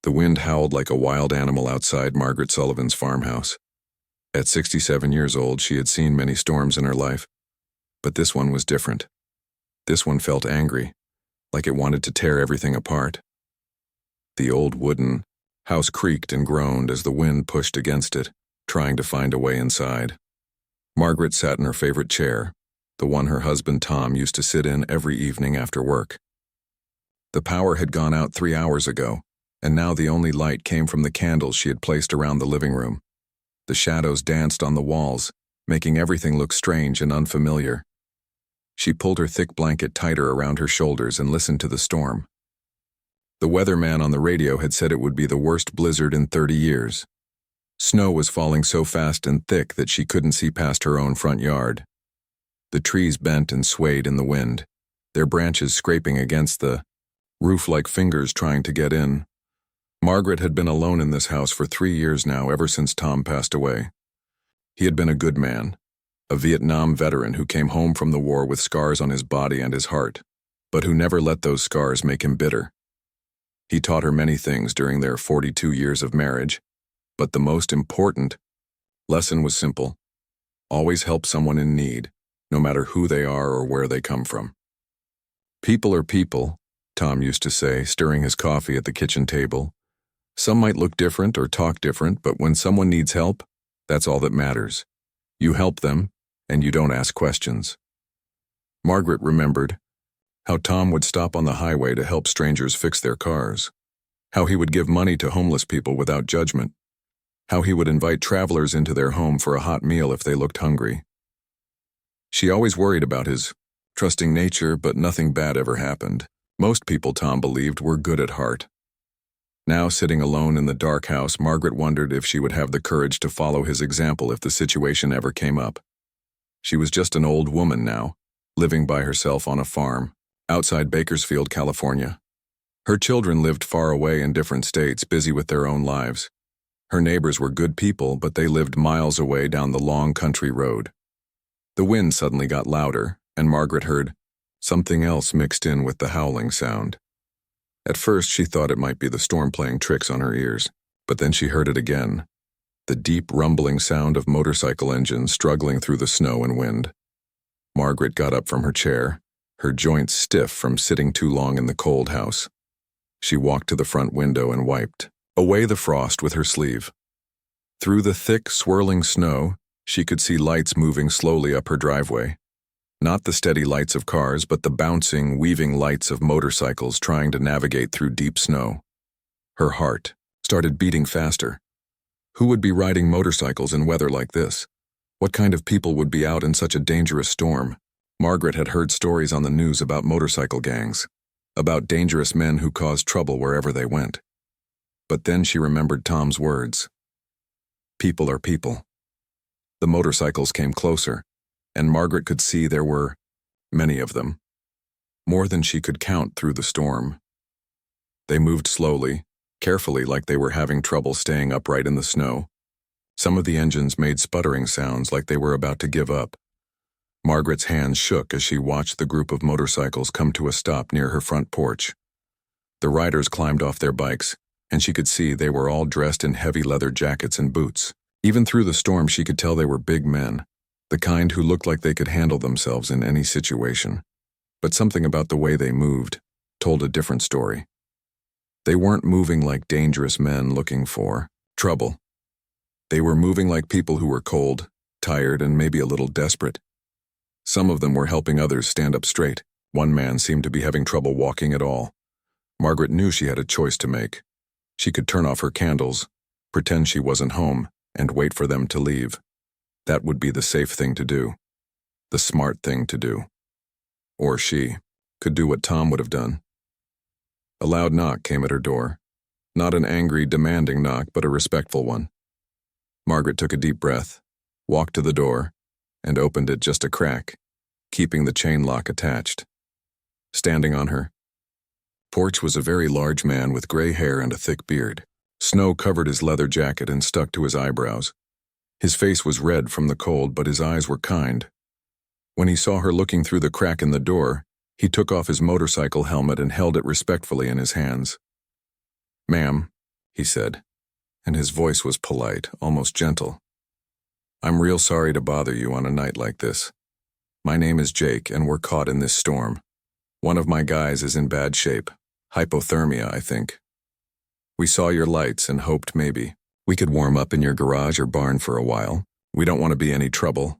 The wind howled like a wild animal outside Margaret Sullivan's farmhouse. At 67 years old, she had seen many storms in her life, but this one was different. This one felt angry, like it wanted to tear everything apart. The old wooden house creaked and groaned as the wind pushed against it, trying to find a way inside. Margaret sat in her favorite chair, the one her husband Tom used to sit in every evening after work. The power had gone out 3 hours ago, and now the only light came from the candles she had placed around the living room. The shadows danced on the walls, making everything look strange and unfamiliar. She pulled her thick blanket tighter around her shoulders and listened to the storm. The weatherman on the radio had said it would be the worst blizzard in 30 years. Snow was falling so fast and thick that she couldn't see past her own front yard. The trees bent and swayed in the wind, their branches scraping against the roof like fingers trying to get in. Margaret had been alone in this house for 3 years now, ever since Tom passed away. He had been a good man, a Vietnam veteran who came home from the war with scars on his body and his heart, but who never let those scars make him bitter. He taught her many things during their 42 years of marriage, but the most important lesson was simple: always help someone in need, no matter who they are or where they come from. People are people, Tom used to say, stirring his coffee at the kitchen table. Some might look different or talk different, but when someone needs help, that's all that matters. You help them, and you don't ask questions. Margaret remembered how Tom would stop on the highway to help strangers fix their cars, how he would give money to homeless people without judgment, how he would invite travelers into their home for a hot meal if they looked hungry. She always worried about his trusting nature, but nothing bad ever happened. Most people, Tom believed, were good at heart. Now, sitting alone in the dark house, Margaret wondered if she would have the courage to follow his example if the situation ever came up. She was just an old woman now, living by herself on a farm, outside Bakersfield, California. Her children lived far away in different states, busy with their own lives. Her neighbors were good people, but they lived miles away down the long country road. The wind suddenly got louder, and Margaret heard something else mixed in with the howling sound. At first, she thought it might be the storm playing tricks on her ears, but then she heard it again, the deep rumbling sound of motorcycle engines struggling through the snow and wind. Margaret got up from her chair, her joints stiff from sitting too long in the cold house. She walked to the front window and wiped away the frost with her sleeve. Through the thick, swirling snow, she could see lights moving slowly up her driveway. Not the steady lights of cars, but the bouncing, weaving lights of motorcycles trying to navigate through deep snow. Her heart started beating faster. Who would be riding motorcycles in weather like this? What kind of people would be out in such a dangerous storm? Margaret had heard stories on the news about motorcycle gangs, about dangerous men who caused trouble wherever they went. But then she remembered Tom's words. People are people. The motorcycles came closer, and Margaret could see there were many of them, more than she could count through the storm. They moved slowly, carefully, like they were having trouble staying upright in the snow. Some of the engines made sputtering sounds like they were about to give up. Margaret's hands shook as she watched the group of motorcycles come to a stop near her front porch. The riders climbed off their bikes, and she could see they were all dressed in heavy leather jackets and boots. Even through the storm, she could tell they were big men, the kind who looked like they could handle themselves in any situation. But something about the way they moved told a different story. They weren't moving like dangerous men looking for trouble. They were moving like people who were cold, tired, and maybe a little desperate. Some of them were helping others stand up straight. One man seemed to be having trouble walking at all. Margaret knew she had a choice to make. She could turn off her candles, pretend she wasn't home, and wait for them to leave. That would be the safe thing to do, the smart thing to do. Or she could do what Tom would have done. A loud knock came at her door. Not an angry, demanding knock, but a respectful one. Margaret took a deep breath, walked to the door, and opened it just a crack, keeping the chain lock attached. Standing on her porch was a very large man with gray hair and a thick beard. Snow covered his leather jacket and stuck to his eyebrows. His face was red from the cold, but his eyes were kind. When he saw her looking through the crack in the door, he took off his motorcycle helmet and held it respectfully in his hands. "Ma'am," he said, and his voice was polite, almost gentle. "I'm real sorry to bother you on a night like this. My name is Jake, and we're caught in this storm. One of my guys is in bad shape. Hypothermia, I think. We saw your lights and hoped maybe we could warm up in your garage or barn for a while. We don't want to be any trouble."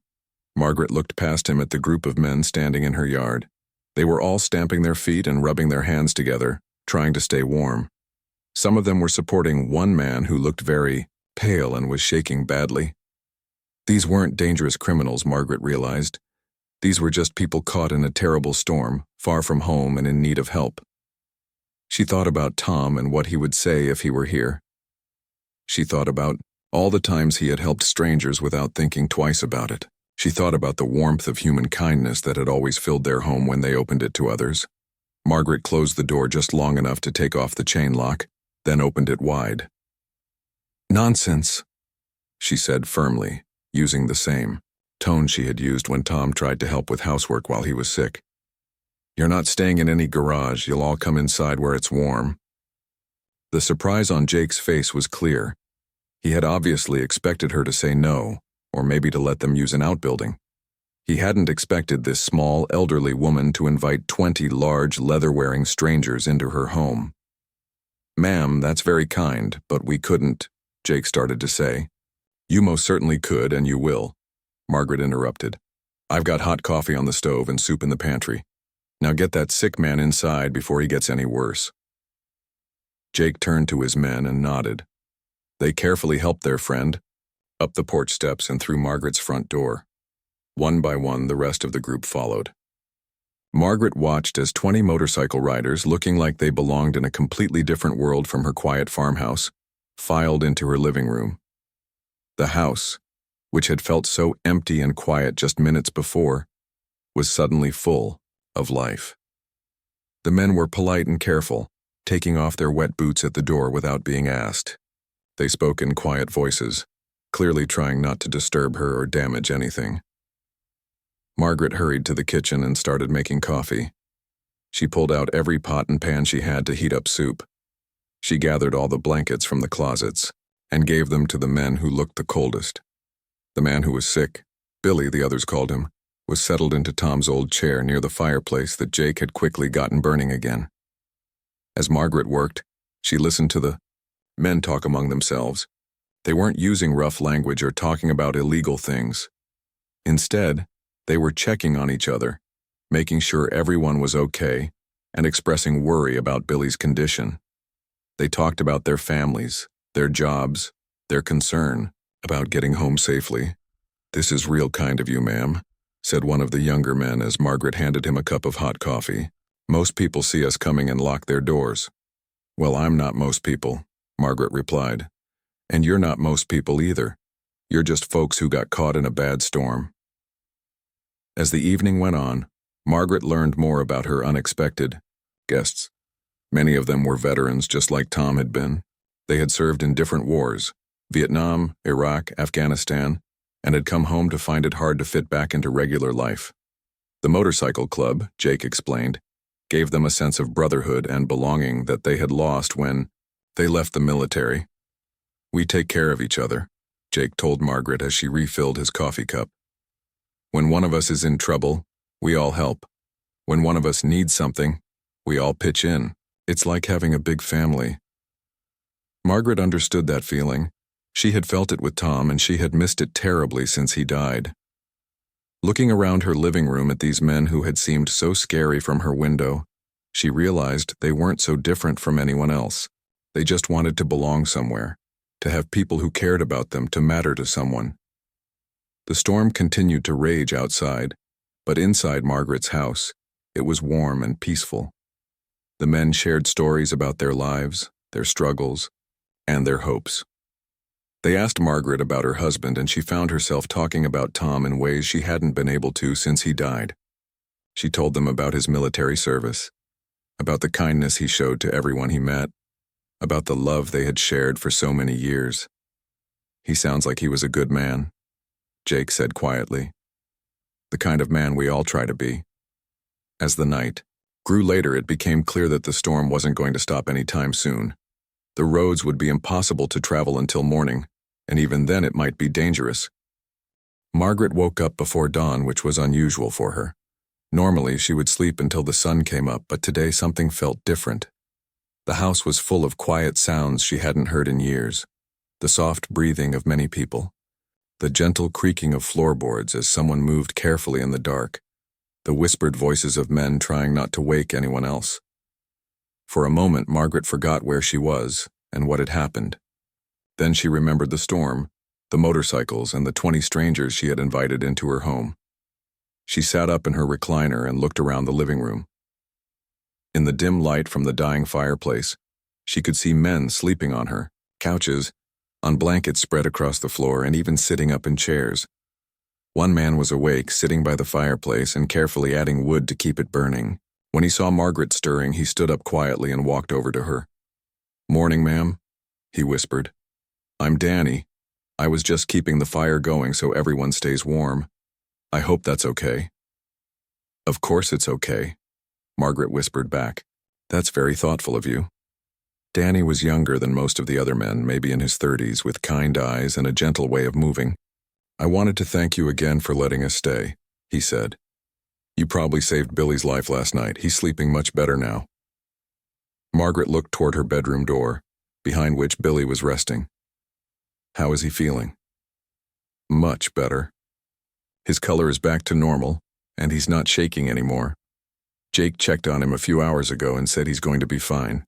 Margaret looked past him at the group of men standing in her yard. They were all stamping their feet and rubbing their hands together, trying to stay warm. Some of them were supporting one man who looked very pale and was shaking badly. These weren't dangerous criminals, Margaret realized. These were just people caught in a terrible storm, far from home and in need of help. She thought about Tom and what he would say if he were here. She thought about all the times he had helped strangers without thinking twice about it. She thought about the warmth of human kindness that had always filled their home when they opened it to others. Margaret closed the door just long enough to take off the chain lock, then opened it wide. "Nonsense," she said firmly, using the same tone she had used when Tom tried to help with housework while he was sick. "You're not staying in any garage. You'll all come inside where it's warm." The surprise on Jake's face was clear. He had obviously expected her to say no, or maybe to let them use an outbuilding. He hadn't expected this small, elderly woman to invite 20 large, leather-wearing strangers into her home. "Ma'am, that's very kind, but we couldn't," Jake started to say. "You most certainly could, and you will," Margaret interrupted. "I've got hot coffee on the stove and soup in the pantry. Now get that sick man inside before he gets any worse." Jake turned to his men and nodded. They carefully helped their friend up the porch steps and through Margaret's front door. One by one, the rest of the group followed. Margaret watched as 20 motorcycle riders, looking like they belonged in a completely different world from her quiet farmhouse, filed into her living room. The house, which had felt so empty and quiet just minutes before, was suddenly full of life. The men were polite and careful, taking off their wet boots at the door without being asked. They spoke in quiet voices, clearly trying not to disturb her or damage anything. Margaret hurried to the kitchen and started making coffee. She pulled out every pot and pan she had to heat up soup. She gathered all the blankets from the closets and gave them to the men who looked the coldest. The man who was sick, Billy the others called him, was settled into Tom's old chair near the fireplace that Jake had quickly gotten burning again. As Margaret worked, she listened to the men talk among themselves. They weren't using rough language or talking about illegal things. Instead, they were checking on each other, making sure everyone was okay, and expressing worry about Billy's condition. They talked about their families, their jobs, their concern about getting home safely. "This is real kind of you, ma'am," said one of the younger men as Margaret handed him a cup of hot coffee. "Most people see us coming and lock their doors." "Well, I'm not most people," Margaret replied. "And you're not most people either. You're just folks who got caught in a bad storm." As the evening went on, Margaret learned more about her unexpected guests. Many of them were veterans just like Tom had been. They had served in different wars, Vietnam, Iraq, Afghanistan, and had come home to find it hard to fit back into regular life. The motorcycle club, Jake explained, gave them a sense of brotherhood and belonging that they had lost when they left the military. "We take care of each other," Jake told Margaret as she refilled his coffee cup. "When one of us is in trouble, we all help. When one of us needs something, we all pitch in. It's like having a big family." Margaret understood that feeling. She had felt it with Tom, and she had missed it terribly since he died. Looking around her living room at these men who had seemed so scary from her window, she realized they weren't so different from anyone else. They just wanted to belong somewhere, to have people who cared about them, to matter to someone. The storm continued to rage outside, but inside Margaret's house, it was warm and peaceful. The men shared stories about their lives, their struggles, and their hopes. They asked Margaret about her husband, and she found herself talking about Tom in ways she hadn't been able to since he died. She told them about his military service, about the kindness he showed to everyone he met, about the love they had shared for so many years. "He sounds like he was a good man," Jake said quietly. "The kind of man we all try to be." As the night grew later, it became clear that the storm wasn't going to stop anytime soon. The roads would be impossible to travel until morning, and even then it might be dangerous. Margaret woke up before dawn, which was unusual for her. Normally, she would sleep until the sun came up, but today something felt different. The house was full of quiet sounds she hadn't heard in years. The soft breathing of many people. The gentle creaking of floorboards as someone moved carefully in the dark. The whispered voices of men trying not to wake anyone else. For a moment, Margaret forgot where she was and what had happened. Then she remembered the storm, the motorcycles, and the 20 strangers she had invited into her home. She sat up in her recliner and looked around the living room. In the dim light from the dying fireplace, she could see men sleeping on her couches, on blankets spread across the floor, and even sitting up in chairs. One man was awake, sitting by the fireplace and carefully adding wood to keep it burning. When he saw Margaret stirring, he stood up quietly and walked over to her. "Morning, ma'am," he whispered. "I'm Danny. I was just keeping the fire going so everyone stays warm. I hope that's okay." "Of course it's okay," Margaret whispered back. "That's very thoughtful of you." Danny was younger than most of the other men, maybe in his 30s, with kind eyes and a gentle way of moving. "I wanted to thank you again for letting us stay," he said. "You probably saved Billy's life last night. He's sleeping much better now." Margaret looked toward her bedroom door, behind which Billy was resting. "How is he feeling?" "Much better. His color is back to normal, and he's not shaking anymore. Jake checked on him a few hours ago and said he's going to be fine."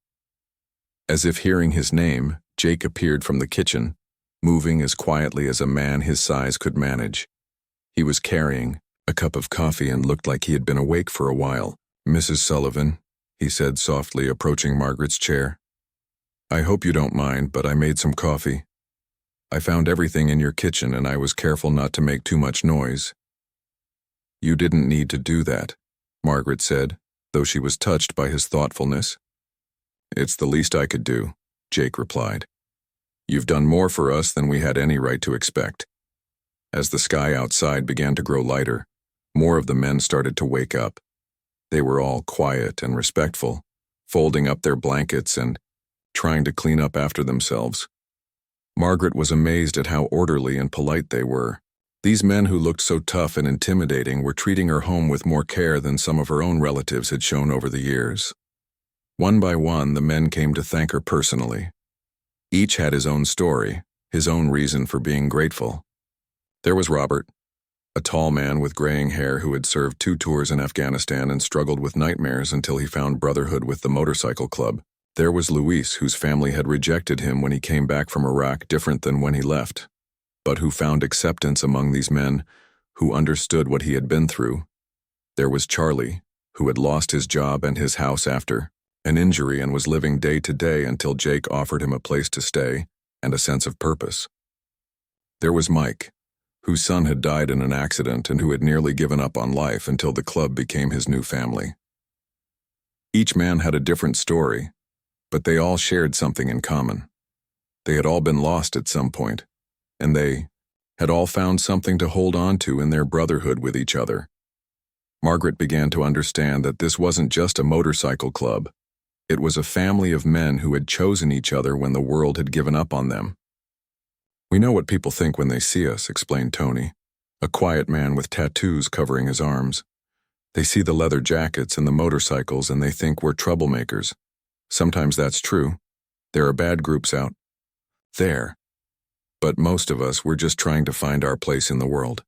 As if hearing his name, Jake appeared from the kitchen, moving as quietly as a man his size could manage. He was carrying a cup of coffee and looked like he had been awake for a while. "Mrs. Sullivan," he said softly, approaching Margaret's chair. "I hope you don't mind, but I made some coffee. I found everything in your kitchen and I was careful not to make too much noise." "You didn't need to do that," Margaret said, though she was touched by his thoughtfulness. "It's the least I could do," Jake replied. "You've done more for us than we had any right to expect." As the sky outside began to grow lighter, more of the men started to wake up. They were all quiet and respectful, folding up their blankets and trying to clean up after themselves. Margaret was amazed at how orderly and polite they were. These men who looked so tough and intimidating were treating her home with more care than some of her own relatives had shown over the years. One by one, the men came to thank her personally. Each had his own story, his own reason for being grateful. There was Robert, a tall man with graying hair who had served 2 tours in Afghanistan and struggled with nightmares until he found brotherhood with the motorcycle club. There was Luis, whose family had rejected him when he came back from Iraq, different than when he left, but who found acceptance among these men who understood what he had been through. There was Charlie, who had lost his job and his house after an injury and was living day to day until Jake offered him a place to stay and a sense of purpose. There was Mike, whose son had died in an accident and who had nearly given up on life until the club became his new family. Each man had a different story, but they all shared something in common. They had all been lost at some point, and they had all found something to hold on to in their brotherhood with each other. Margaret began to understand that this wasn't just a motorcycle club. It was a family of men who had chosen each other when the world had given up on them. "We know what people think when they see us," explained Tony, a quiet man with tattoos covering his arms. "They see the leather jackets and the motorcycles and they think we're troublemakers. Sometimes that's true. There are bad groups out there. But most of us, we're just trying to find our place in the world."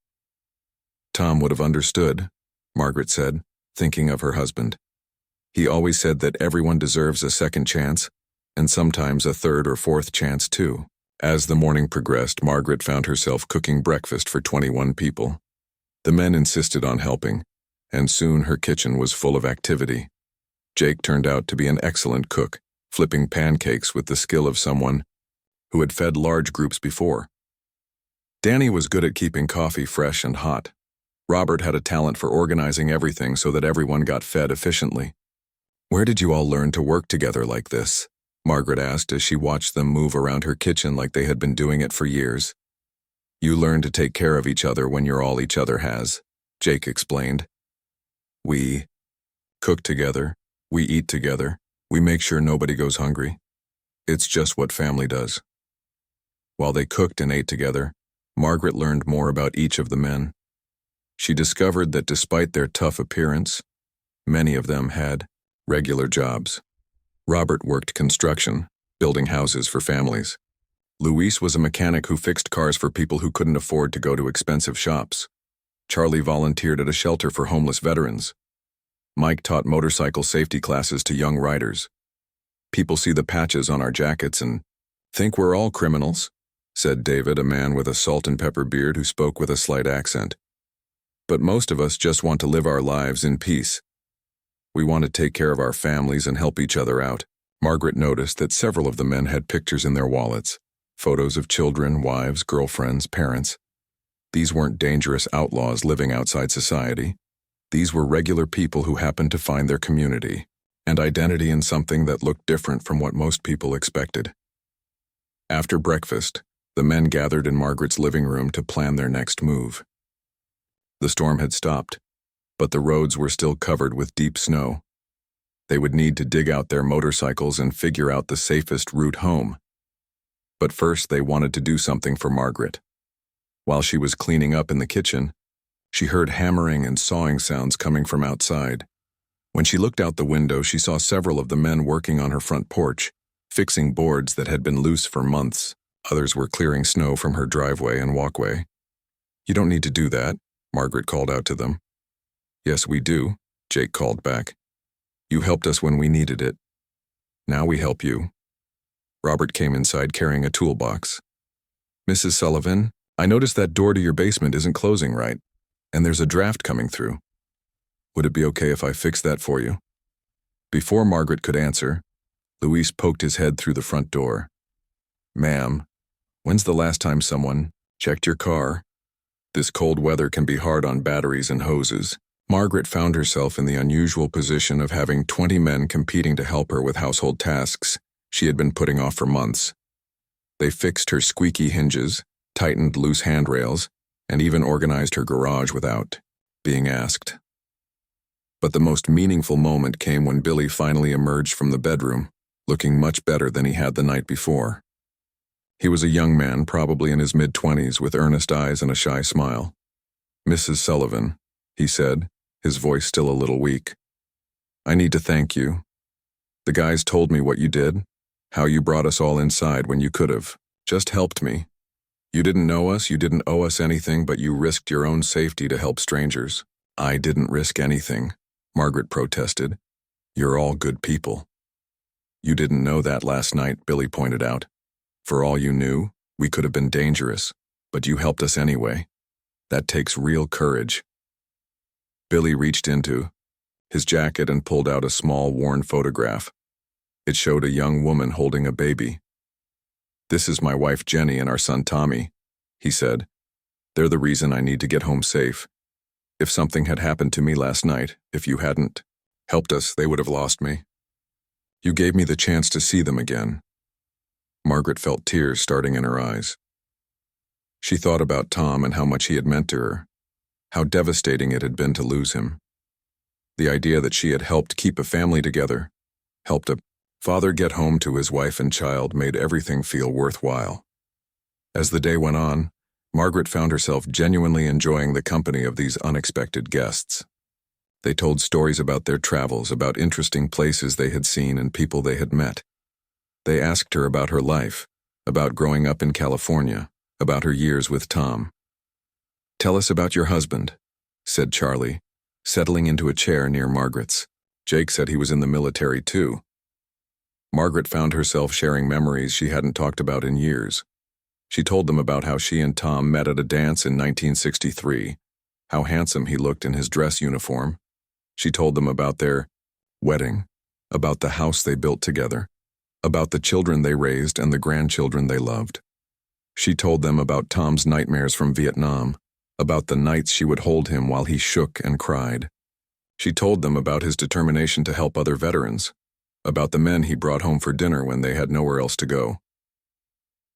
"Tom would have understood," Margaret said, thinking of her husband. "He always said that everyone deserves a second chance, and sometimes a third or fourth chance too." As the morning progressed, Margaret found herself cooking breakfast for 21 people. The men insisted on helping, and soon her kitchen was full of activity. Jake turned out to be an excellent cook, flipping pancakes with the skill of someone who had fed large groups before. Danny was good at keeping coffee fresh and hot. Robert had a talent for organizing everything so that everyone got fed efficiently. "Where did you all learn to work together like this?" Margaret asked as she watched them move around her kitchen like they had been doing it for years. "You learn to take care of each other when you're all each other has," Jake explained. "We cook together, we eat together, we make sure nobody goes hungry. It's just what family does. While they cooked and ate together, Margaret learned more about each of the men. She discovered that despite their tough appearance, many of them had regular jobs. Robert worked construction, building houses for families. Luis was a mechanic who fixed cars for people who couldn't afford to go to expensive shops. Charlie volunteered at a shelter for homeless veterans. Mike taught motorcycle safety classes to young riders. People see the patches on our jackets and think we're all criminals, said David, a man with a salt and pepper beard who spoke with a slight accent. But most of us just want to live our lives in peace. We want to take care of our families and help each other out. Margaret noticed that several of the men had pictures in their wallets, photos of children, wives, girlfriends, parents. These weren't dangerous outlaws living outside society. These were regular people who happened to find their community and identity in something that looked different from what most people expected. After breakfast, the men gathered in Margaret's living room to plan their next move. The storm had stopped, but the roads were still covered with deep snow. They would need to dig out their motorcycles and figure out the safest route home. But first they wanted to do something for Margaret. While she was cleaning up in the kitchen, she heard hammering and sawing sounds coming from outside. When she looked out the window, she saw several of the men working on her front porch, fixing boards that had been loose for months. Others were clearing snow from her driveway and walkway. "You don't need to do that," Margaret called out to them. "Yes, we do," Jake called back. "You helped us when we needed it. Now we help you." Robert came inside carrying a toolbox. "Mrs. Sullivan, I noticed that door to your basement isn't closing right, and there's a draft coming through. Would it be okay if I fix that for you?" Before Margaret could answer, Luis poked his head through the front door. "Ma'am, when's the last time someone checked your car? This cold weather can be hard on batteries and hoses." Margaret found herself in the unusual position of having 20 men competing to help her with household tasks she had been putting off for months. They fixed her squeaky hinges, tightened loose handrails, and even organized her garage without being asked. But the most meaningful moment came when Billy finally emerged from the bedroom, looking much better than he had the night before. He was a young man, probably in his mid-20s, with earnest eyes and a shy smile. "Mrs. Sullivan," he said, his voice still a little weak, "I need to thank you. The guys told me what you did, how you brought us all inside when you could have just helped me. You didn't know us, you didn't owe us anything, but you risked your own safety to help strangers." "I didn't risk anything," Margaret protested. "You're all good people." "You didn't know that last night," Billy pointed out. "For all you knew, we could have been dangerous, but you helped us anyway. That takes real courage." Billy reached into his jacket and pulled out a small, worn photograph. It showed a young woman holding a baby. "This is my wife Jenny and our son Tommy," he said. "They're the reason I need to get home safe. If something had happened to me last night, if you hadn't helped us, they would have lost me. You gave me the chance to see them again." Margaret felt tears starting in her eyes. She thought about Tom and how much he had meant to her, how devastating it had been to lose him. The idea that she had helped keep a family together, helped a father get home to his wife and child, made everything feel worthwhile. As the day went on, Margaret found herself genuinely enjoying the company of these unexpected guests. They told stories about their travels, about interesting places they had seen and people they had met. They asked her about her life, about growing up in California, about her years with Tom. "Tell us about your husband," said Charlie, settling into a chair near Margaret's. Jake said he was in the military too. Margaret found herself sharing memories she hadn't talked about in years. She told them about how she and Tom met at a dance in 1963, how handsome he looked in his dress uniform. She told them about their wedding, about the house they built together, about the children they raised and the grandchildren they loved. She told them about Tom's nightmares from Vietnam, about the nights she would hold him while he shook and cried. She told them about his determination to help other veterans, about the men he brought home for dinner when they had nowhere else to go.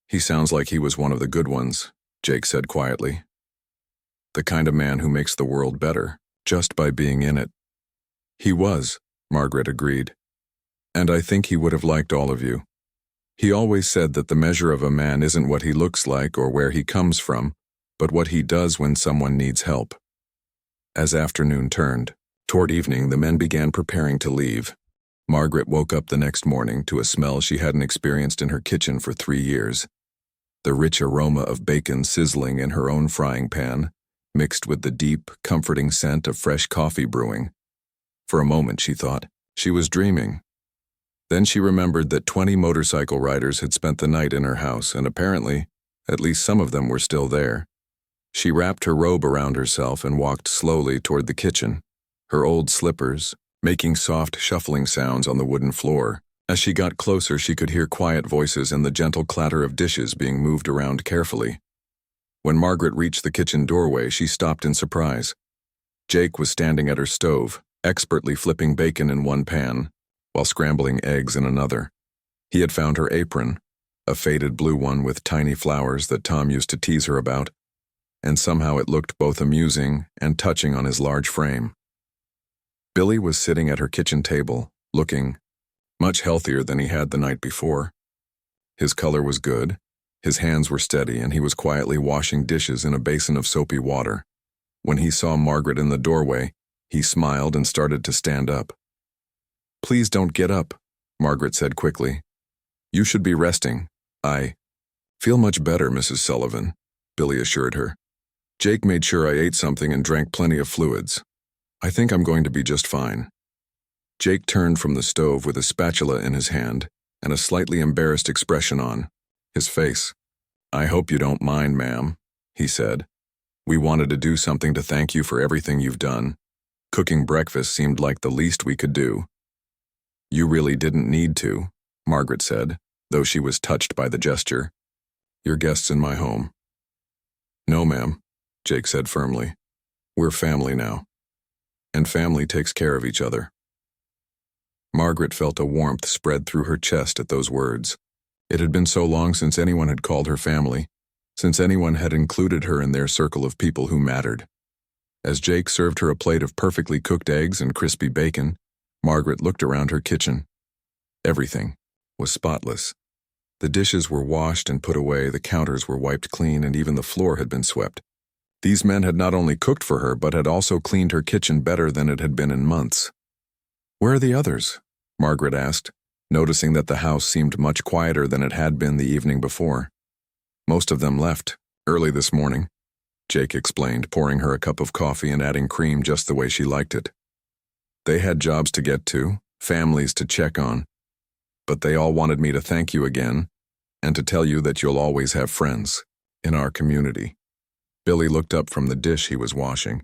"He sounds like he was one of the good ones," Jake said quietly. "The kind of man who makes the world better, just by being in it." "He was," Margaret agreed. "And I think he would have liked all of you." He always said that the measure of a man isn't what he looks like or where he comes from, but what he does when someone needs help. As afternoon turned, toward evening the men began preparing to leave. Margaret woke up the next morning to a smell she hadn't experienced in her kitchen for 3 years. The rich aroma of bacon sizzling in her own frying pan, mixed with the deep, comforting scent of fresh coffee brewing. For a moment she thought she was dreaming. Then she remembered that 20 motorcycle riders had spent the night in her house, and apparently, at least some of them were still there. She wrapped her robe around herself and walked slowly toward the kitchen, her old slippers making soft shuffling sounds on the wooden floor. As she got closer, she could hear quiet voices and the gentle clatter of dishes being moved around carefully. When Margaret reached the kitchen doorway, she stopped in surprise. Jake was standing at her stove, expertly flipping bacon in one pan, while scrambling eggs in another. He had found her apron, a faded blue one with tiny flowers that Tom used to tease her about, and somehow it looked both amusing and touching on his large frame. Billy was sitting at her kitchen table, looking much healthier than he had the night before. His color was good, his hands were steady, and he was quietly washing dishes in a basin of soapy water. When he saw Margaret in the doorway, he smiled and started to stand up. "Please don't get up," Margaret said quickly. "You should be resting." "I feel much better, Mrs. Sullivan," Billy assured her. "Jake made sure I ate something and drank plenty of fluids. I think I'm going to be just fine." Jake turned from the stove with a spatula in his hand and a slightly embarrassed expression on his face. "I hope you don't mind, ma'am," he said. "We wanted to do something to thank you for everything you've done. Cooking breakfast seemed like the least we could do." "You really didn't need to," Margaret said, though she was touched by the gesture. "You're guests in my home." "No, ma'am," Jake said firmly. "We're family now. And family takes care of each other." Margaret felt a warmth spread through her chest at those words. It had been so long since anyone had called her family, since anyone had included her in their circle of people who mattered. As Jake served her a plate of perfectly cooked eggs and crispy bacon, Margaret looked around her kitchen. Everything was spotless. The dishes were washed and put away, the counters were wiped clean, and even the floor had been swept. These men had not only cooked for her, but had also cleaned her kitchen better than it had been in months. "Where are the others?" Margaret asked, noticing that the house seemed much quieter than it had been the evening before. "Most of them left early this morning," Jake explained, pouring her a cup of coffee and adding cream just the way she liked it. "They had jobs to get to, families to check on, but they all wanted me to thank you again and to tell you that you'll always have friends in our community." Billy looked up from the dish he was washing.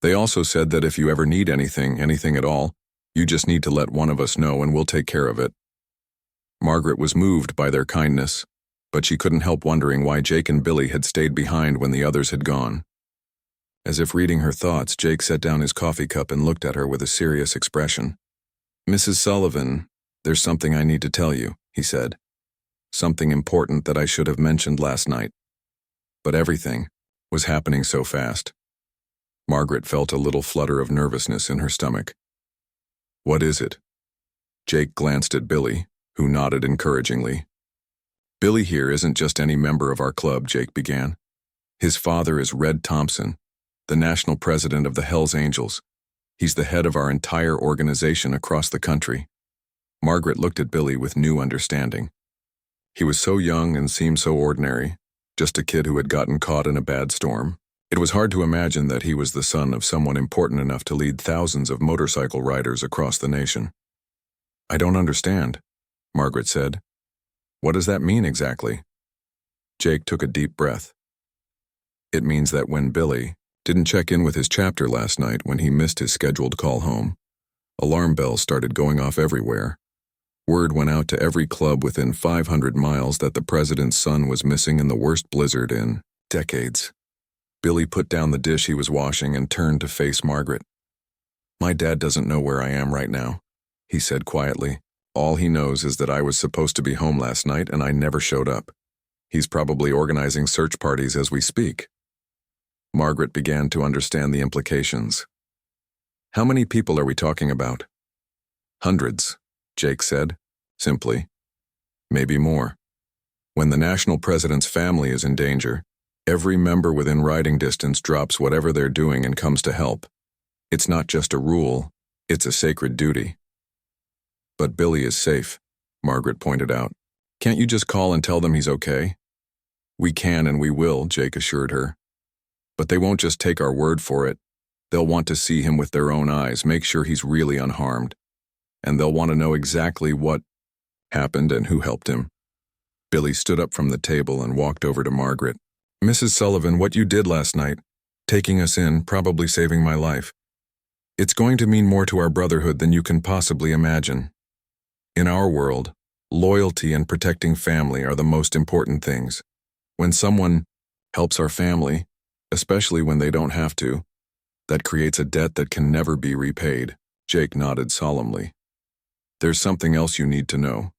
"They also said that if you ever need anything at all, you just need to let one of us know and we'll take care of it." Margaret was moved by their kindness, but she couldn't help wondering why Jake and Billy had stayed behind when the others had gone. As if reading her thoughts, Jake set down his coffee cup and looked at her with a serious expression. "Mrs. Sullivan, there's something I need to tell you," he said. "Something important that I should have mentioned last night. But everything was happening so fast." Margaret felt a little flutter of nervousness in her stomach. "What is it?" Jake glanced at Billy, who nodded encouragingly. "Billy here isn't just any member of our club," Jake began. "His father is Red Thompson, the national president of the Hells Angels. He's the head of our entire organization across the country." Margaret looked at Billy with new understanding. He was so young and seemed so ordinary, just a kid who had gotten caught in a bad storm. It was hard to imagine that he was the son of someone important enough to lead thousands of motorcycle riders across the nation. "I don't understand," Margaret said. "What does that mean exactly?" Jake took a deep breath. "It means that when Billy didn't check in with his chapter last night when he missed his scheduled call home, alarm bells started going off everywhere. Word went out to every club within 500 miles that the president's son was missing in the worst blizzard in decades." Billy put down the dish he was washing and turned to face Margaret. "My dad doesn't know where I am right now," he said quietly. "All he knows is that I was supposed to be home last night and I never showed up. He's probably organizing search parties as we speak." Margaret began to understand the implications. "How many people are we talking about?" "Hundreds," Jake said, simply. maybe more. When the national president's family is in danger, every member within riding distance drops whatever they're doing and comes to help. It's not just a rule, it's a sacred duty. But Billy is safe, Margaret pointed out. Can't you just call and tell them he's okay? We can and we will, Jake assured her. But they won't just take our word for it. They'll want to see him with their own eyes, make sure he's really unharmed. And they'll want to know exactly what happened and who helped him. Billy stood up from the table and walked over to Margaret. Mrs. Sullivan, what you did last night, taking us in, probably saving my life. It's going to mean more to our brotherhood than you can possibly imagine. In our world, loyalty and protecting family are the most important things. When someone helps our family, especially when they don't have to, that creates a debt that can never be repaid. Jake nodded solemnly. There's something else you need to know.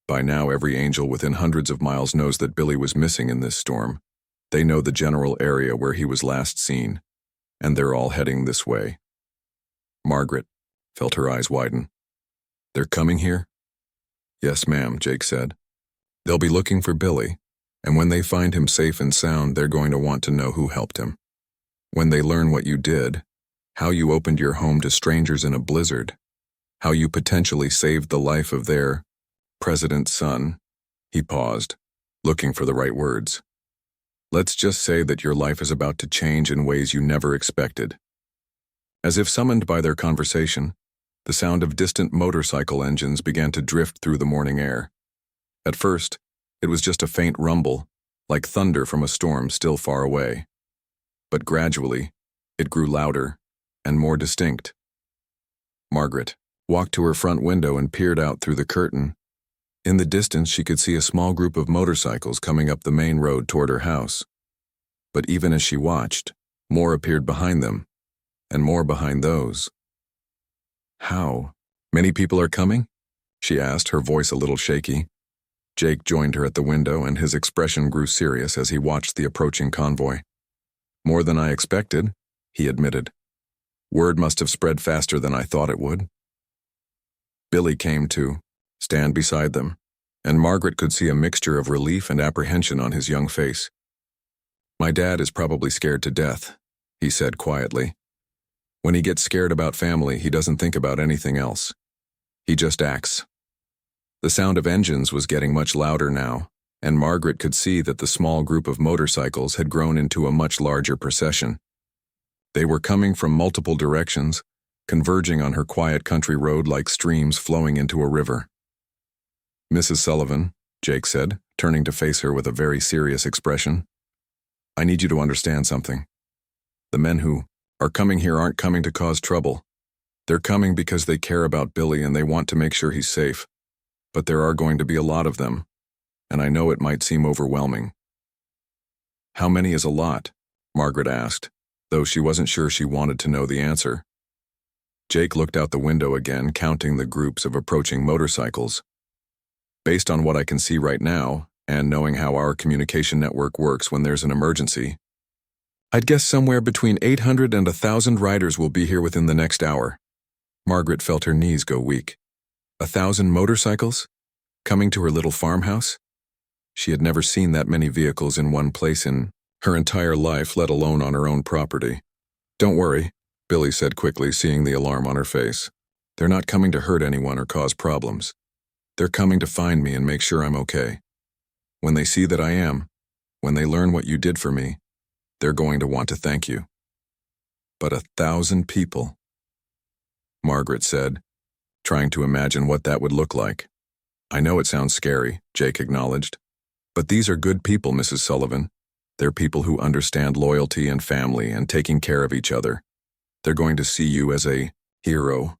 By now, every angel within hundreds of miles knows that Billy was missing in this storm. They know the general area where he was last seen, and they're all heading this way. Margaret felt her eyes widen. They're coming here? Yes, ma'am, Jake said. They'll be looking for Billy, and when they find him safe and sound, they're going to want to know who helped him. When they learn what you did, how you opened your home to strangers in a blizzard, how you potentially saved the life of their president's son, he paused, looking for the right words. Let's just say that your life is about to change in ways you never expected. As if summoned by their conversation, the sound of distant motorcycle engines began to drift through the morning air. At first, it was just a faint rumble, like thunder from a storm still far away. But gradually, it grew louder and more distinct. Margaret walked to her front window and peered out through the curtain. In the distance, she could see a small group of motorcycles coming up the main road toward her house. But even as she watched, more appeared behind them, and more behind those. How? Many people are coming? She asked, her voice a little shaky. Jake joined her at the window, and his expression grew serious as he watched the approaching convoy. More than I expected, he admitted. Word must have spread faster than I thought it would. Billy came to stand beside them, and Margaret could see a mixture of relief and apprehension on his young face. My dad is probably scared to death, he said quietly. When he gets scared about family, he doesn't think about anything else. He just acts. The sound of engines was getting much louder now, and Margaret could see that the small group of motorcycles had grown into a much larger procession. They were coming from multiple directions, converging on her quiet country road like streams flowing into a river. Mrs. Sullivan, Jake said, turning to face her with a very serious expression. I need you to understand something. The men who are coming here aren't coming to cause trouble. They're coming because they care about Billy and they want to make sure he's safe. But there are going to be a lot of them, and I know it might seem overwhelming. How many is a lot? Margaret asked, though she wasn't sure she wanted to know the answer. Jake looked out the window again, counting the groups of approaching motorcycles. Based on what I can see right now, and knowing how our communication network works when there's an emergency, I'd guess somewhere between 800 and 1,000 riders will be here within the next hour. Margaret felt her knees go weak. 1,000 motorcycles? Coming to her little farmhouse? She had never seen that many vehicles in one place in her entire life, let alone on her own property. Don't worry, Billy said quickly, seeing the alarm on her face. They're not coming to hurt anyone or cause problems. They're coming to find me and make sure I'm okay. When they see that I am, when they learn what you did for me, they're going to want to thank you. But 1,000 people, Margaret said, trying to imagine what that would look like. I know it sounds scary, Jake acknowledged. But these are good people, Mrs. Sullivan. They're people who understand loyalty and family and taking care of each other. They're going to see you as a hero,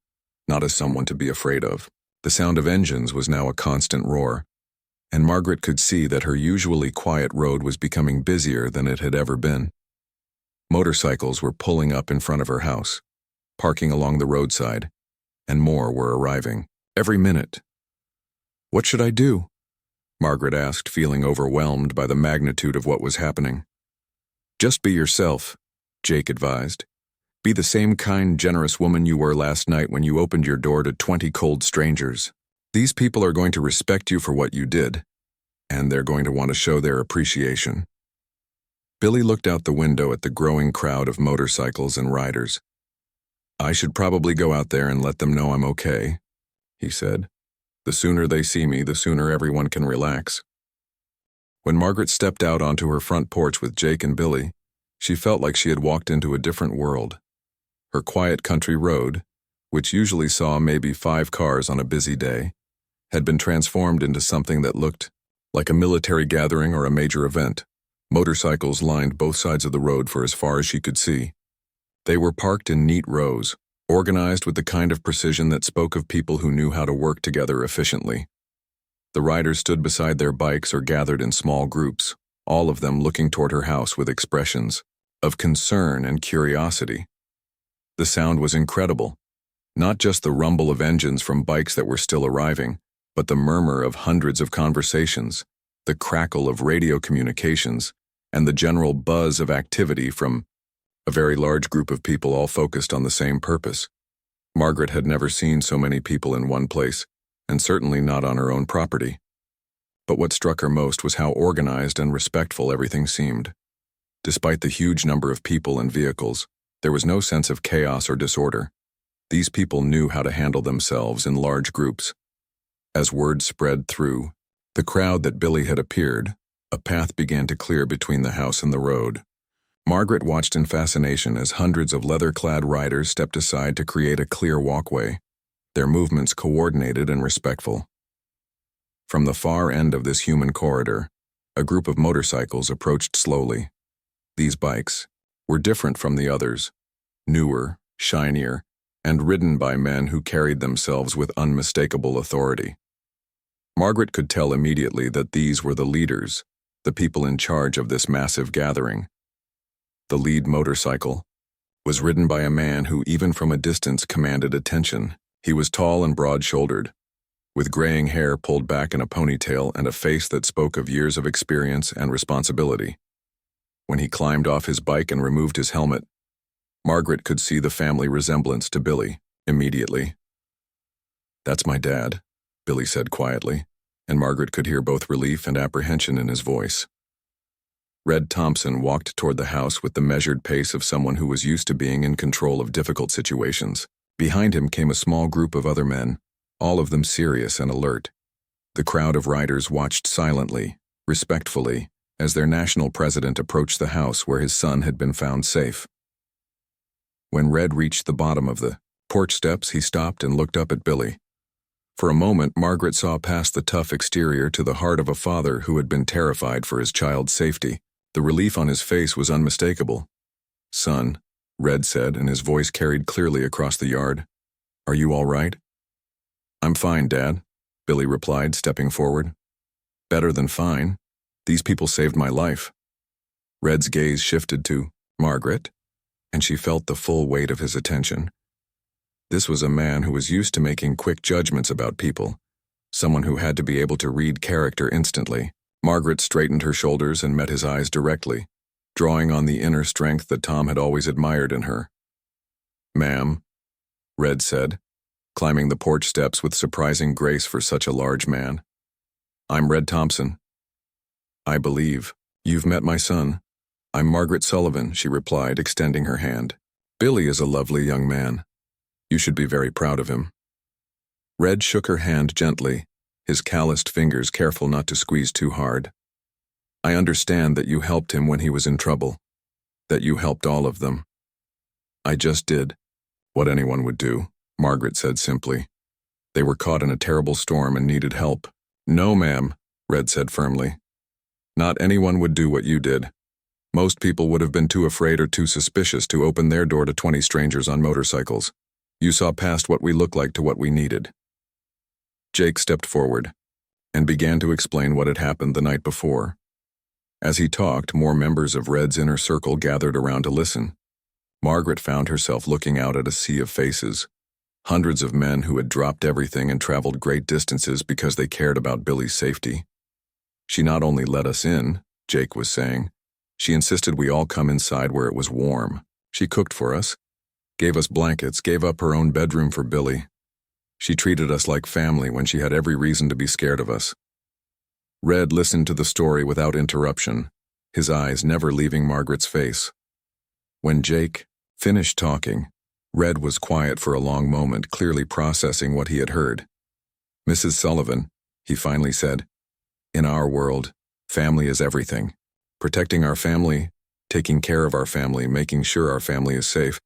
not as someone to be afraid of. The sound of engines was now a constant roar, and Margaret could see that her usually quiet road was becoming busier than it had ever been. Motorcycles were pulling up in front of her house, parking along the roadside, and more were arriving, every minute. What should I do? Margaret asked, feeling overwhelmed by the magnitude of what was happening. Just be yourself, Jake advised. Be the same kind, generous woman you were last night when you opened your door to 20 cold strangers. These people are going to respect you for what you did, and they're going to want to show their appreciation. Billy looked out the window at the growing crowd of motorcycles and riders. I should probably go out there and let them know I'm okay, he said. The sooner they see me, the sooner everyone can relax. When Margaret stepped out onto her front porch with Jake and Billy, she felt like she had walked into a different world. Her quiet country road, which usually saw maybe 5 cars on a busy day, had been transformed into something that looked like a military gathering or a major event. Motorcycles lined both sides of the road for as far as she could see. They were parked in neat rows, organized with the kind of precision that spoke of people who knew how to work together efficiently. The riders stood beside their bikes or gathered in small groups, all of them looking toward her house with expressions of concern and curiosity. The sound was incredible. Not just the rumble of engines from bikes that were still arriving, but the murmur of hundreds of conversations, the crackle of radio communications, and the general buzz of activity from a very large group of people all focused on the same purpose. Margaret had never seen so many people in one place, and certainly not on her own property. But what struck her most was how organized and respectful everything seemed. Despite the huge number of people and vehicles, there was no sense of chaos or disorder. These people knew how to handle themselves in large groups. As word spread through the crowd that Billy had appeared, a path began to clear between the house and the road. Margaret watched in fascination as hundreds of leather-clad riders stepped aside to create a clear walkway, their movements coordinated and respectful. From the far end of this human corridor, a group of motorcycles approached slowly. These bikes were different from the others, newer, shinier, and ridden by men who carried themselves with unmistakable authority. Margaret could tell immediately that these were the leaders, the people in charge of this massive gathering. The lead motorcycle was ridden by a man who, even from a distance, commanded attention. He was tall and broad-shouldered, with graying hair pulled back in a ponytail and a face that spoke of years of experience and responsibility. When he climbed off his bike and removed his helmet, Margaret could see the family resemblance to Billy immediately. "That's my dad," Billy said quietly, and Margaret could hear both relief and apprehension in his voice. Red Thompson walked toward the house with the measured pace of someone who was used to being in control of difficult situations. Behind him came a small group of other men, all of them serious and alert. The crowd of riders watched silently, respectfully, as their national president approached the house where his son had been found safe. When Red reached the bottom of the porch steps, he stopped and looked up at Billy. For a moment, Margaret saw past the tough exterior to the heart of a father who had been terrified for his child's safety. The relief on his face was unmistakable. "Son," Red said, and his voice carried clearly across the yard. "Are you all right?" "I'm fine, Dad," Billy replied, stepping forward. "Better than fine. These people saved my life." Red's gaze shifted to Margaret, and she felt the full weight of his attention. This was a man who was used to making quick judgments about people, someone who had to be able to read character instantly. Margaret straightened her shoulders and met his eyes directly, drawing on the inner strength that Tom had always admired in her. "Ma'am," Red said, climbing the porch steps with surprising grace for such a large man. "I'm Red Thompson." "I believe you've met my son. I'm Margaret Sullivan," she replied, extending her hand. "Billy is a lovely young man. You should be very proud of him." Red shook her hand gently, his calloused fingers careful not to squeeze too hard. "I understand that you helped him when he was in trouble, that you helped all of them." "I just did what anyone would do," Margaret said simply. "They were caught in a terrible storm and needed help." "No, ma'am," Red said firmly. "Not anyone would do what you did. Most people would have been too afraid or too suspicious to open their door to 20 strangers on motorcycles. You saw past what we looked like to what we needed." Jake stepped forward and began to explain what had happened the night before. As he talked, more members of Red's inner circle gathered around to listen. Margaret found herself looking out at a sea of faces, hundreds of men who had dropped everything and traveled great distances because they cared about Billy's safety. "She not only let us in," Jake was saying, "she insisted we all come inside where it was warm. She cooked for us, gave us blankets, gave up her own bedroom for Billy. She treated us like family when she had every reason to be scared of us. Red listened to the story without interruption, his eyes never leaving Margaret's face. When Jake finished talking, Red was quiet for a long moment, clearly processing what he had heard. "Mrs. Sullivan," he finally said, "in our world, family is everything. Protecting our family, taking care of our family, making sure our family is safe,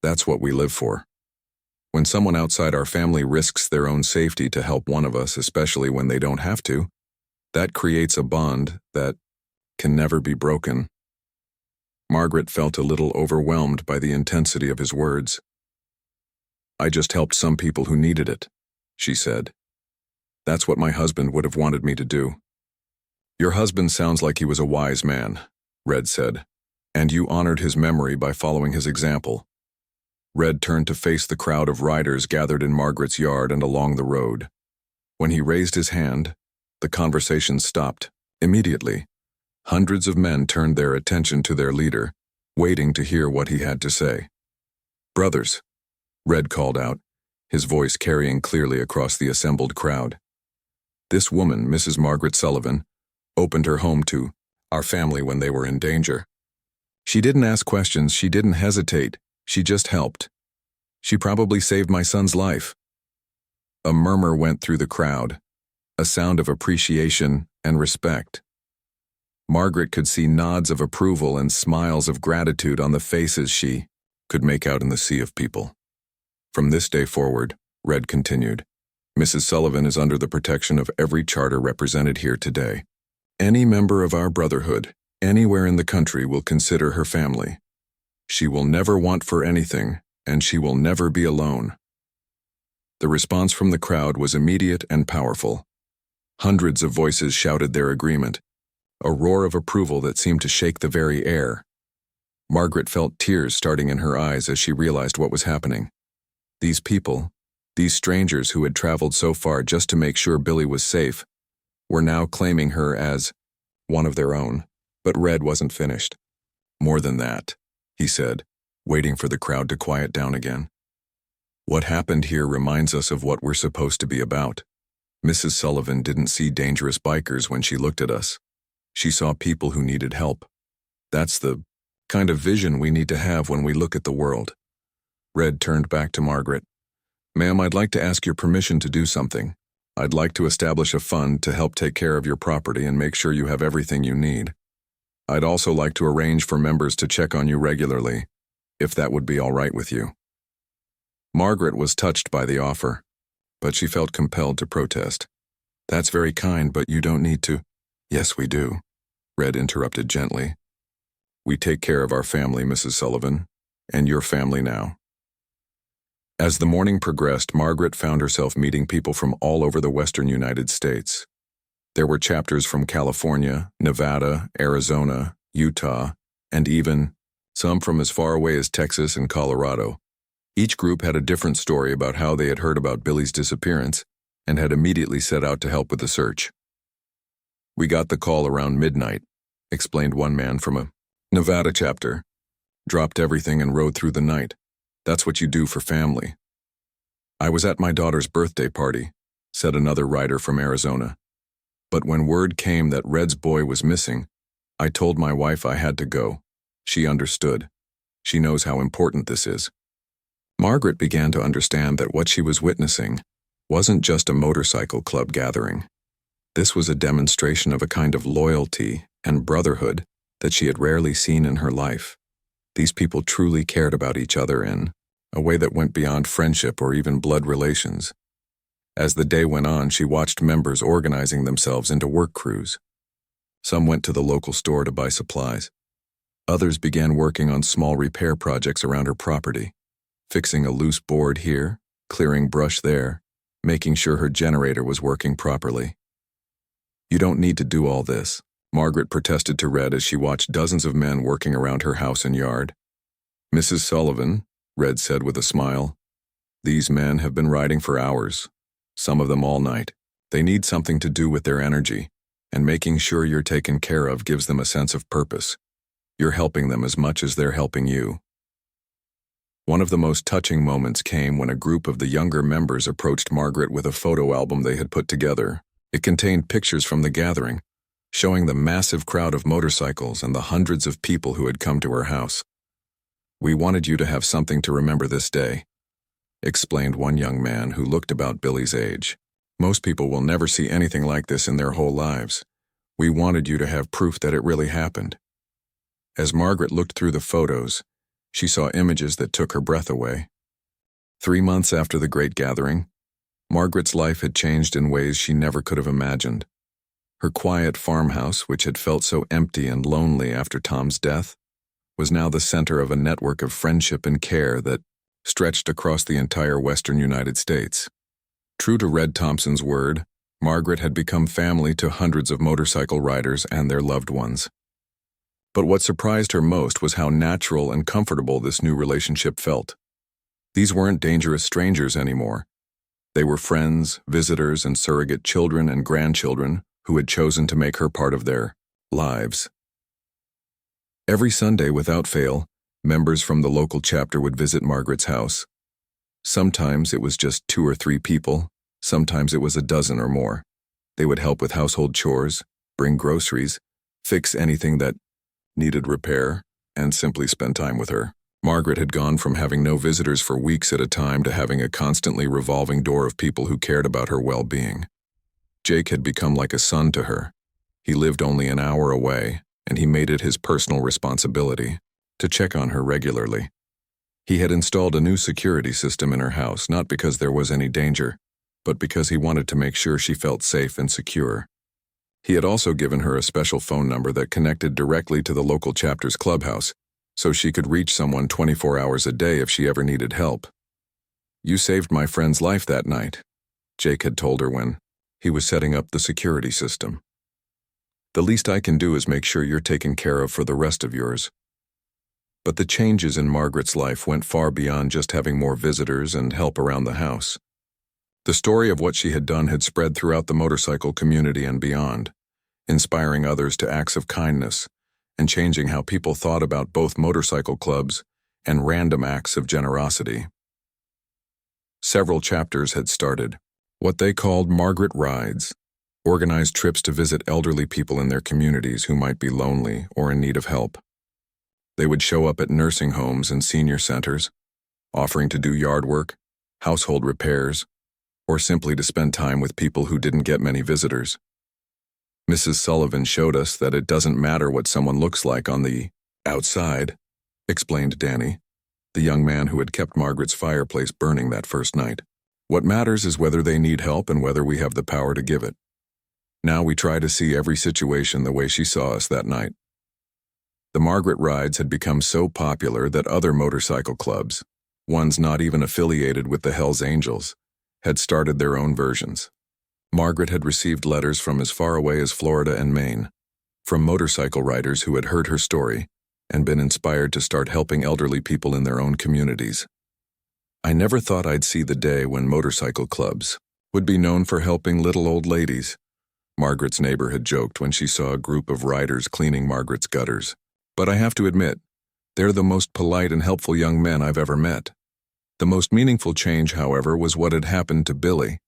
that's what we live for. When someone outside our family risks their own safety to help one of us, especially when they don't have to, that creates a bond that can never be broken." Margaret felt a little overwhelmed by the intensity of his words. "I just helped some people who needed it," she said. "That's what my husband would have wanted me to do." "Your husband sounds like he was a wise man," Red said, "and you honored his memory by following his example." Red turned to face the crowd of riders gathered in Margaret's yard and along the road. When he raised his hand, the conversation stopped. Immediately, hundreds of men turned their attention to their leader, waiting to hear what he had to say. "Brothers," Red called out, his voice carrying clearly across the assembled crowd. "This woman, Mrs. Margaret Sullivan, opened her home to our family when they were in danger. She didn't ask questions, she didn't hesitate, she just helped. She probably saved my son's life." A murmur went through the crowd, a sound of appreciation and respect. Margaret could see nods of approval and smiles of gratitude on the faces she could make out in the sea of people. "From this day forward," Red continued, "Mrs. Sullivan is under the protection of every charter represented here today. Any member of our brotherhood, anywhere in the country, will consider her family. She will never want for anything, and she will never be alone." The response from the crowd was immediate and powerful. Hundreds of voices shouted their agreement, a roar of approval that seemed to shake the very air. Margaret felt tears starting in her eyes as she realized what was happening. These people, these strangers who had traveled so far just to make sure Billy was safe, were now claiming her as one of their own. But Red wasn't finished. "More than that," he said, waiting for the crowd to quiet down again. "What happened here reminds us of what we're supposed to be about. Mrs. Sullivan didn't see dangerous bikers when she looked at us. She saw people who needed help. That's the kind of vision we need to have when we look at the world." Red turned back to Margaret. "Ma'am, I'd like to ask your permission to do something. I'd like to establish a fund to help take care of your property and make sure you have everything you need. I'd also like to arrange for members to check on you regularly, if that would be all right with you." Margaret was touched by the offer, but she felt compelled to protest. "That's very kind, but you don't need to." "Yes, we do," Red interrupted gently. "We take care of our family, Mrs. Sullivan, and your family now." As the morning progressed, Margaret found herself meeting people from all over the western United States. There were chapters from California, Nevada, Arizona, Utah, and even some from as far away as Texas and Colorado. Each group had a different story about how they had heard about Billy's disappearance and had immediately set out to help with the search. "We got the call around midnight," explained one man from a Nevada chapter. "Dropped everything and rode through the night. That's what you do for family." "I was at my daughter's birthday party," said another writer from Arizona. "But when word came that Red's boy was missing, I told my wife I had to go. She understood. She knows how important this is." Margaret began to understand that what she was witnessing wasn't just a motorcycle club gathering. This was a demonstration of a kind of loyalty and brotherhood that she had rarely seen in her life. These people truly cared about each other in a way that went beyond friendship or even blood relations. As the day went on, she watched members organizing themselves into work crews. Some went to the local store to buy supplies. Others began working on small repair projects around her property, fixing a loose board here, clearing brush there, making sure her generator was working properly. "You don't need to do all this," Margaret protested to Red as she watched dozens of men working around her house and yard. "Mrs. Sullivan," Red said with a smile, "these men have been riding for hours, some of them all night. They need something to do with their energy, and making sure you're taken care of gives them a sense of purpose. You're helping them as much as they're helping you." One of the most touching moments came when a group of the younger members approached Margaret with a photo album they had put together. It contained pictures from the gathering, showing the massive crowd of motorcycles and the hundreds of people who had come to her house. "We wanted you to have something to remember this day," explained one young man who looked about Billy's age. "Most people will never see anything like this in their whole lives. We wanted you to have proof that it really happened." As Margaret looked through the photos, she saw images that took her breath away. 3 months after the Great Gathering, Margaret's life had changed in ways she never could have imagined. Her quiet farmhouse, which had felt so empty and lonely after Tom's death, was now the center of a network of friendship and care that stretched across the entire western United States. True to Red Thompson's word, Margaret had become family to hundreds of motorcycle riders and their loved ones. But what surprised her most was how natural and comfortable this new relationship felt. These weren't dangerous strangers anymore. They were friends, visitors, and surrogate children and grandchildren who had chosen to make her part of their lives. Every Sunday, without fail, members from the local chapter would visit Margaret's house. Sometimes it was just 2 or 3 people, sometimes it was a dozen or more. They would help with household chores, bring groceries, fix anything that needed repair, and simply spend time with her. Margaret had gone from having no visitors for weeks at a time to having a constantly revolving door of people who cared about her well-being. Jake had become like a son to her. He lived only an hour away, and he made it his personal responsibility to check on her regularly. He had installed a new security system in her house, not because there was any danger, but because he wanted to make sure she felt safe and secure. He had also given her a special phone number that connected directly to the local chapter's clubhouse, so she could reach someone 24 hours a day if she ever needed help. "You saved my friend's life that night," Jake had told her when he was setting up the security system. "The least I can do is make sure you're taken care of for the rest of yours." But the changes in Margaret's life went far beyond just having more visitors and help around the house. The story of what she had done had spread throughout the motorcycle community and beyond, inspiring others to acts of kindness and changing how people thought about both motorcycle clubs and random acts of generosity. Several chapters had started, what they called Margaret Rides, organized trips to visit elderly people in their communities who might be lonely or in need of help. They would show up at nursing homes and senior centers, offering to do yard work, household repairs, or simply to spend time with people who didn't get many visitors. Mrs. Sullivan showed us that it doesn't matter what someone looks like on the outside, explained Danny, the young man who had kept Margaret's fireplace burning that first night. "What matters is whether they need help and whether we have the power to give it." Now we try to see every situation the way she saw us that night. The Margaret Rides had become so popular that other motorcycle clubs, ones not even affiliated with the Hells Angels, had started their own versions. Margaret had received letters from as far away as Florida and Maine, from motorcycle riders who had heard her story and been inspired to start helping elderly people in their own communities. "I never thought I'd see the day when motorcycle clubs would be known for helping little old ladies," Margaret's neighbor had joked when she saw a group of riders cleaning Margaret's gutters. "But I have to admit, they're the most polite and helpful young men I've ever met." The most meaningful change, however, was what had happened to Billy.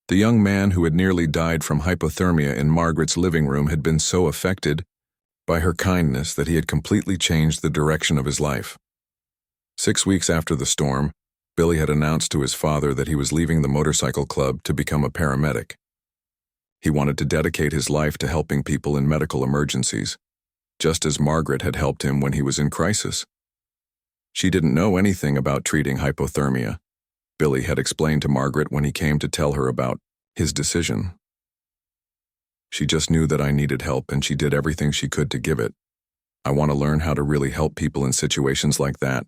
The young man who had nearly died from hypothermia in Margaret's living room had been so affected by her kindness that he had completely changed the direction of his life. 6 weeks after the storm, Billy had announced to his father that he was leaving the motorcycle club to become a paramedic. He wanted to dedicate his life to helping people in medical emergencies, just as Margaret had helped him when he was in crisis. She didn't know anything about treating hypothermia. Billy had explained to Margaret when he came to tell her about his decision. "She just knew that I needed help and she did everything she could to give it. I want to learn how to really help people in situations like that.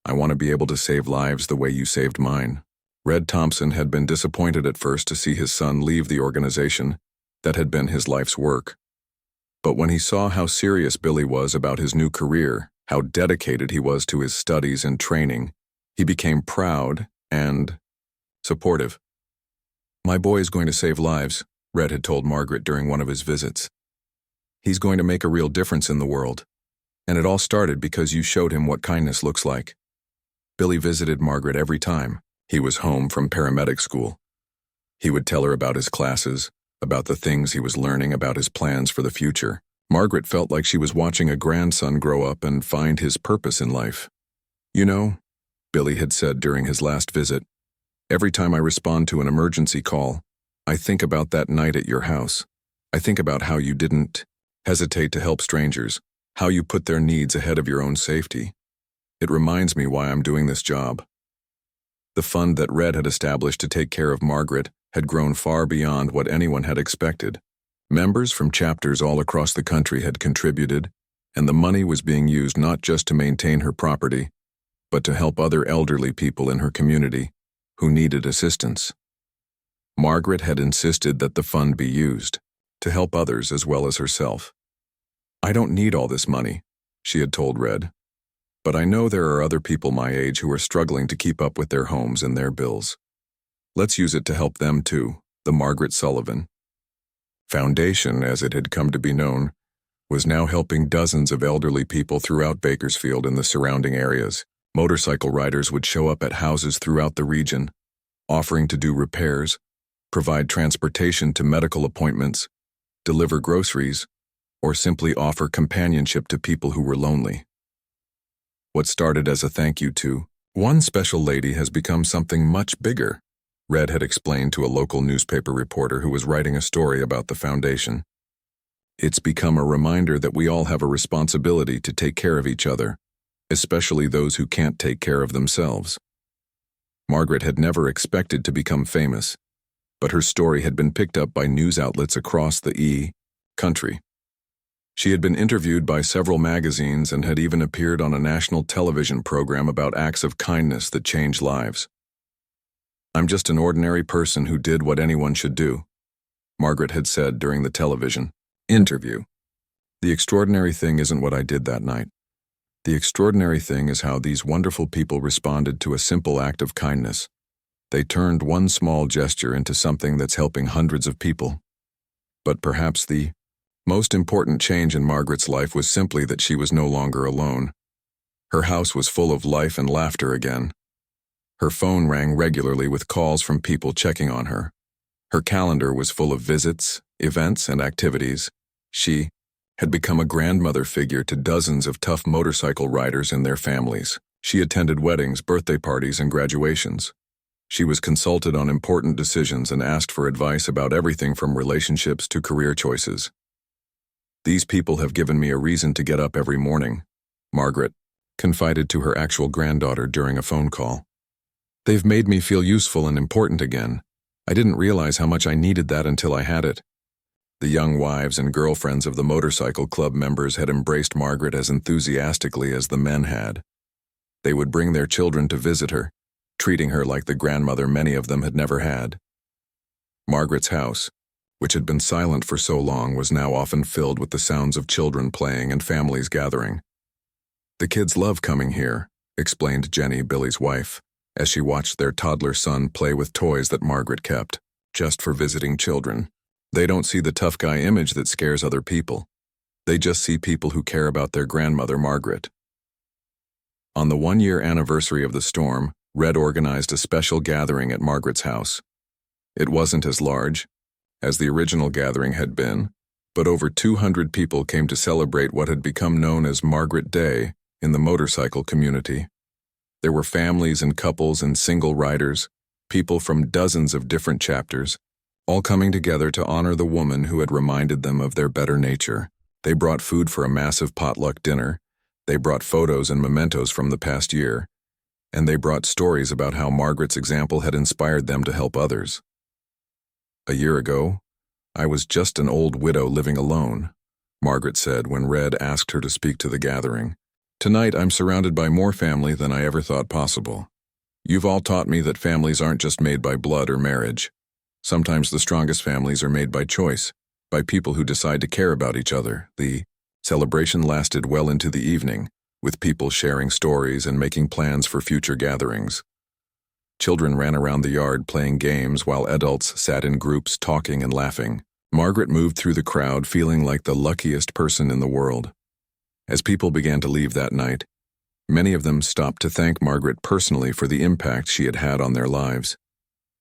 I want to be able to save lives the way you saved mine." Red Thompson had been disappointed at first to see his son leave the organization that had been his life's work. But when he saw how serious Billy was about his new career, how dedicated he was to his studies and training, he became proud and supportive. "My boy is going to save lives," Red had told Margaret during one of his visits. "He's going to make a real difference in the world. And it all started because you showed him what kindness looks like." Billy visited Margaret every time he was home from paramedic school. He would tell her about his classes, about the things he was learning, about his plans for the future. Margaret felt like she was watching a grandson grow up and find his purpose in life. "You know," Billy had said during his last visit, "every time I respond to an emergency call, I think about that night at your house. I think about how you didn't hesitate to help strangers, how you put their needs ahead of your own safety. It reminds me why I'm doing this job." The fund that Red had established to take care of Margaret had grown far beyond what anyone had expected. Members from chapters all across the country had contributed, and the money was being used not just to maintain her property, but to help other elderly people in her community who needed assistance. Margaret had insisted that the fund be used to help others as well as herself. "I don't need all this money," she had told Red, "but I know there are other people my age who are struggling to keep up with their homes and their bills. Let's use it to help them too." The Margaret Sullivan Foundation, as it had come to be known, was now helping dozens of elderly people throughout Bakersfield and the surrounding areas. Motorcycle riders would show up at houses throughout the region, offering to do repairs, provide transportation to medical appointments, deliver groceries, or simply offer companionship to people who were lonely. What started as a thank you to one special lady has become something much bigger, Red had explained to a local newspaper reporter who was writing a story about the foundation. "It's become a reminder that we all have a responsibility to take care of each other, especially those who can't take care of themselves." Margaret had never expected to become famous, but her story had been picked up by news outlets across the country. She had been interviewed by several magazines and had even appeared on a national television program about acts of kindness that change lives. "I'm just an ordinary person who did what anyone should do," Margaret had said during the television interview. "The extraordinary thing isn't what I did that night. The extraordinary thing is how these wonderful people responded to a simple act of kindness. They turned one small gesture into something that's helping hundreds of people." But perhaps the most important change in Margaret's life was simply that she was no longer alone. Her house was full of life and laughter again. Her phone rang regularly with calls from people checking on her. Her calendar was full of visits, events, and activities. She had become a grandmother figure to dozens of tough motorcycle riders and their families. She attended weddings, birthday parties, and graduations. She was consulted on important decisions and asked for advice about everything from relationships to career choices. "These people have given me a reason to get up every morning," Margaret confided to her actual granddaughter during a phone call. "They've made me feel useful and important again. I didn't realize how much I needed that until I had it." The young wives and girlfriends of the motorcycle club members had embraced Margaret as enthusiastically as the men had. They would bring their children to visit her, treating her like the grandmother many of them had never had. Margaret's house, which had been silent for so long, was now often filled with the sounds of children playing and families gathering. "The kids love coming here," explained Jenny, Billy's wife, as she watched their toddler son play with toys that Margaret kept, just for visiting children. "They don't see the tough guy image that scares other people. They just see people who care about their grandmother, Margaret." On the 1-year anniversary of the storm, Red organized a special gathering at Margaret's house. It wasn't as large as the original gathering had been, but over 200 people came to celebrate what had become known as Margaret Day in the motorcycle community. There were families and couples and single riders, people from dozens of different chapters, all coming together to honor the woman who had reminded them of their better nature. They brought food for a massive potluck dinner, they brought photos and mementos from the past year, and they brought stories about how Margaret's example had inspired them to help others. "A year ago, I was just an old widow living alone," Margaret said when Red asked her to speak to the gathering. "Tonight I'm surrounded by more family than I ever thought possible. You've all taught me that families aren't just made by blood or marriage. Sometimes the strongest families are made by choice, by people who decide to care about each other." The celebration lasted well into the evening, with people sharing stories and making plans for future gatherings. Children ran around the yard playing games while adults sat in groups talking and laughing. Margaret moved through the crowd feeling like the luckiest person in the world. As people began to leave that night, Many of them stopped to thank Margaret personally for the impact she had had on their lives.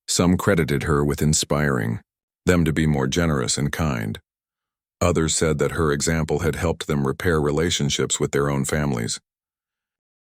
Some credited her with inspiring them to be more generous and kind. Others said that her example had helped them repair relationships with their own families.